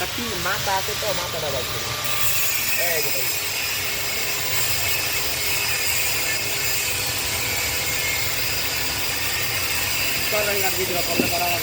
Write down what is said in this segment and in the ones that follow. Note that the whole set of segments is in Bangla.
Tapi mata itu tuh mata dah bagus. Gitu. Sekarang lagi di lapangan parawan.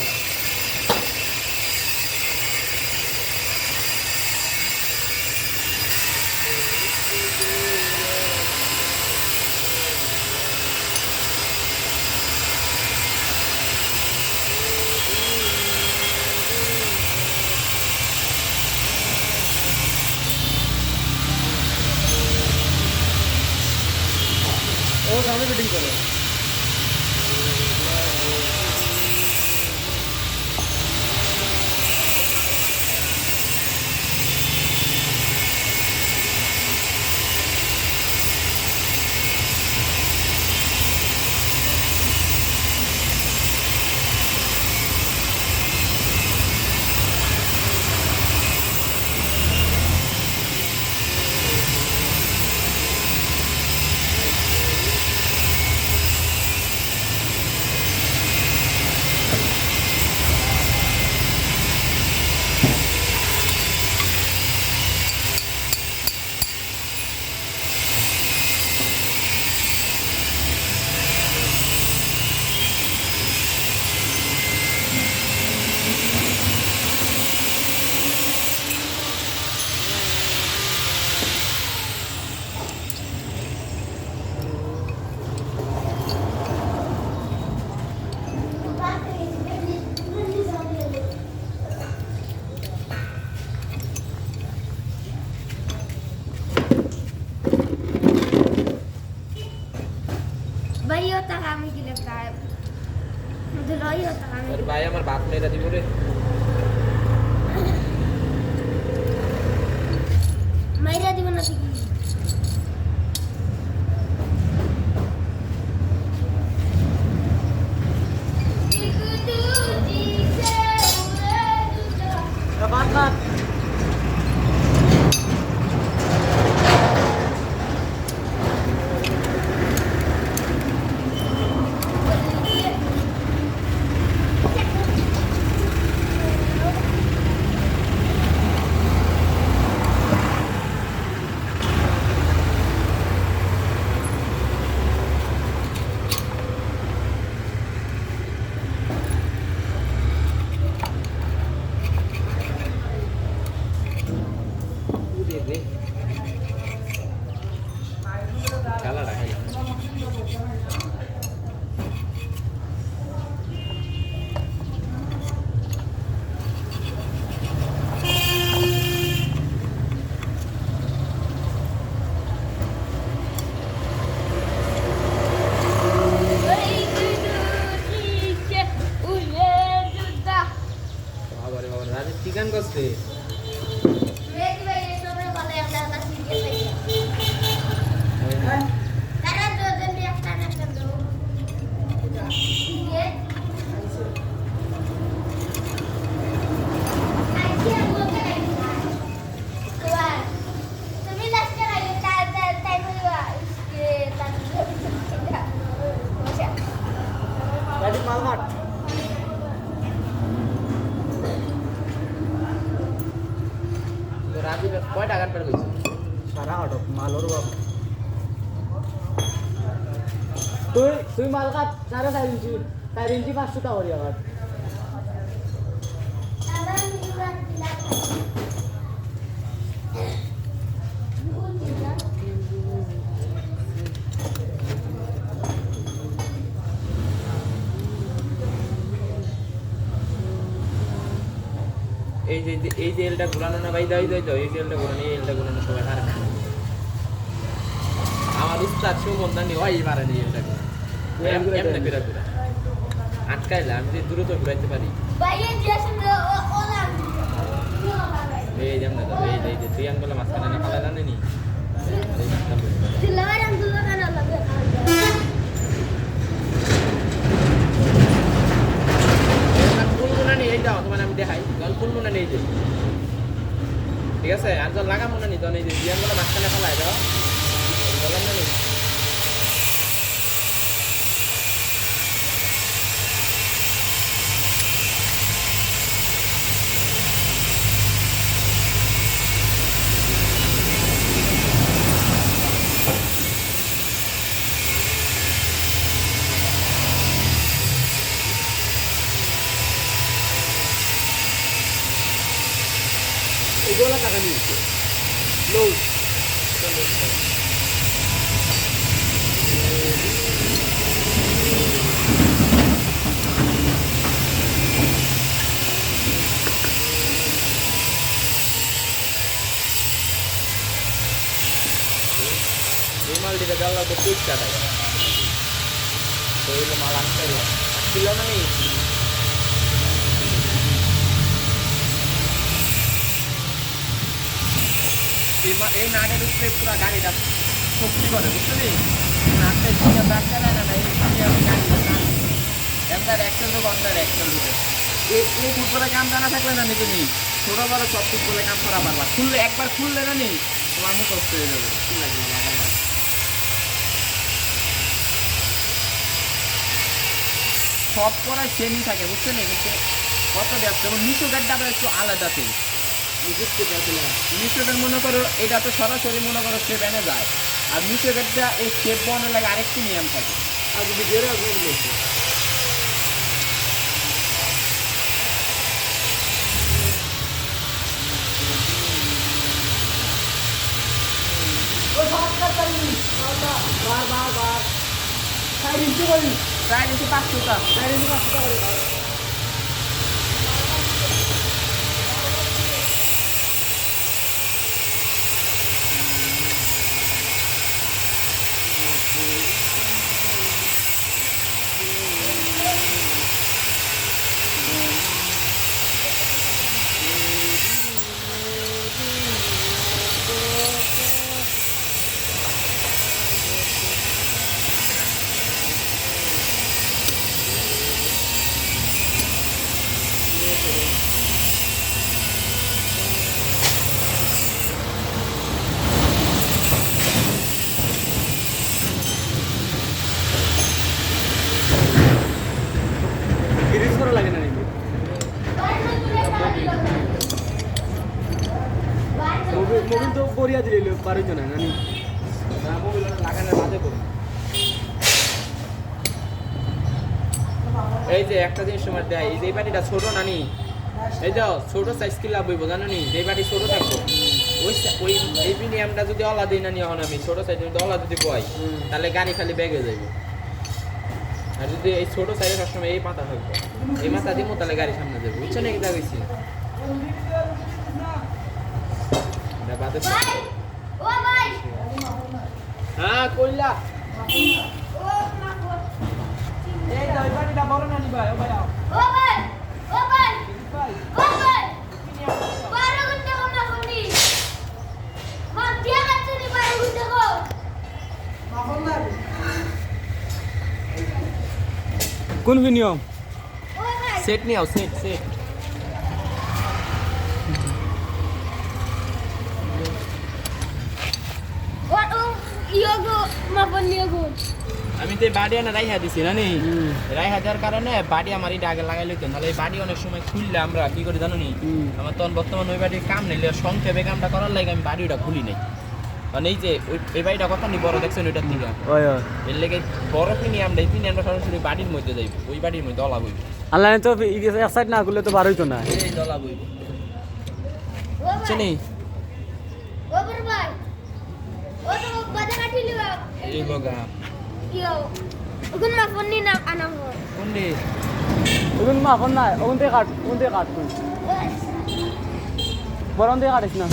Oh, सामने फिटिंग करो। भाई होता काम ही लगता है मुझे लॉय होता काम अरे भाई हमारे बात नहीं रहती बोले मेरा दी बना थी बात Kan koste. Jadi malmat. राजी में कोई डागन पर गई सारा ऑटो माल और वो तू माल का सारा साइरिंची 500 टा हो रही है बात এই যে এলটা ঘোরানো না ভাই দাই দাই তো এই যে এলটা ঘোরানো এই এলটা ঘোরানো সবাই পারে না আমার উস্তাদ সুমন নি ওই পারে না এলটা এমনি ফিরা ফিরা আটকাইলে আমি যে দ্রুত ঘুরাইতে পারি এই যেমন তো এই যে তুই আঙ্গুলা মাঝখানে না ফালা জানে নি তোমার আমি দেখাই জল ফুলবো না নেই যে ঠিক আছে আর জল লাগাবো না নি তো নেই যে জিয়ানগুলো মাঝখানে ফেলাই দাও জলের না নেই এগুলো টাকা নিয়েছে লোড এই মাল দিকে জ্বালা তো 30 টাকা তো এগুলো মাল আসছিল না নি এই নাটের উপরে পুরো গাড়িটা শক্তি করে বুঝছো নি নাটটা দিয়ে ব্যাকটা না না এই সামনে আমি গাড়িটা না এমদার অ্যাকশন তো বন্দার অ্যাকশন দিতে এই ফুটবলে কাম জানা থাকলে না নি তুমি ছোট বড় সব ফুটবলে কাম করা পারবা খুললে একবার খুললে না নি তোমার মুখ কষ্ট হয়ে যাবে কি লাগবে লাগানো সব করাই সেমই থাকে বুঝছো নি কিন্তু কত দেখ যেমন নিচু গাড়িটা একটু আলাদা থেকে নিচুটার মনে করো এটা তো সরাসরি মনে করো শেপ এনে যায় আর নিচু গাড়িটা এই শেপ বনের লাগে আরেকটি নিয়ম থাকে আর যদি বেরো আপনি বলছে বার সাইড ইঞ্চি করি প্রায় বেশি 500 টাকা সাইড ইঞ্চি 500 টাকা করে গ্রিজ করা লাগে না নাকি মোবিল তো বরিয়া দিল পারিত না নানি মোবাইল লাগানোর বাদে করুন এই যে একটা জিনিস তোমার দেয় এই যে বাটিটা ছোট নানি এই যে ছোট সাইজ কি লাভ হইব জানো নি যে বাটি ছোট থাকবো ওই এই প্রিমিয়ামটা যদি অলা দিই না নি এখন আমি ছোট সাইজ যদি অলা যদি কয় তাহলে গাড়ি খালি ব্যাগে যাইব আর যদি এই ছোট সাইজে সবসময় এই মাথা থাকবো এই মাথা দিব তাহলে গাড়ি সামনে যাবে বুঝছো নাকি যা গেছি বাদে ভাই ও ভাই হ্যাঁ কইলা ও মা গো এই যে ওই বাটিটা বড় নানি ভাই ও ভাই ও ভাই ও ভাই ভাই ও ভাই বারো ঘন্টা কোনা কোনি মা দিয়া কাছে নি বারো ঘন্টা কো কোন নিয়ম ও ভাই সেট নিয়ে আও সেট সেট ও ইয়োগো মা বলিয়োগো আমি তো এই বাড়ি আনা রাইহা দিছি না নি রাইহা দেওয়ার কারণে বাড়ি আমার এটা আগে লাগাই লইতো নাহলে এই বাড়ি অনেক সময় খুললে আমরা কি করি জানো নি আমার তখন বর্তমান ওই বাড়ির কাম নেই সংক্ষেপে কামটা করার লাগে আমি বাড়ি ওটা খুলি নাই কারণ এই যে এই বাড়িটা কথা নি বড় দেখছেন ওইটার দিকে ওই এর লেগে বড় কিনি আমরা এই কিনি আমরা সরাসরি বাড়ির মধ্যে যাইব ওই বাড়ির মধ্যে দলা বইব আল্লাহ তো এক সাইড না করলে তো বার হইতো না এই দলা বইব ও ভাই চিনি ও বড় ভাই ও তো বাজা কাটি লিবা এই বগা ইয়ো ওগুন মা ফোন নি না আনাবো কোনডি ওগুন মা ফোন নাই ওগুন থেকে কাট তুই বরং দিয়ে কাটিস না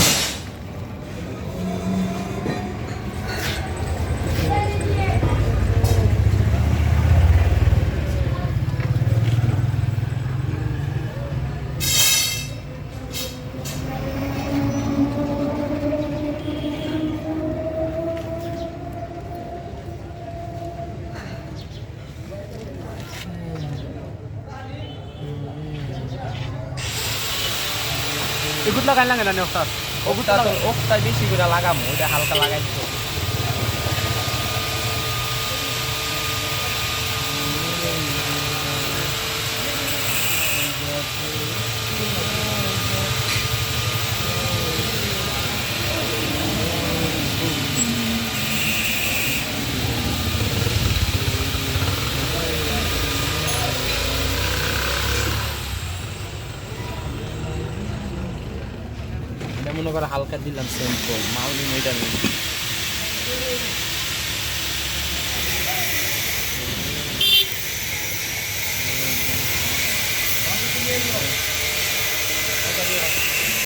এগুলো লাগাই লাগে না ওস্তাদ ওটা তো ওটা বেশি করে লাগামু ওটা হালকা লাগাই দিতে এটা মনে করো হালকা দিলাম সিম্পল মাউলি মেটার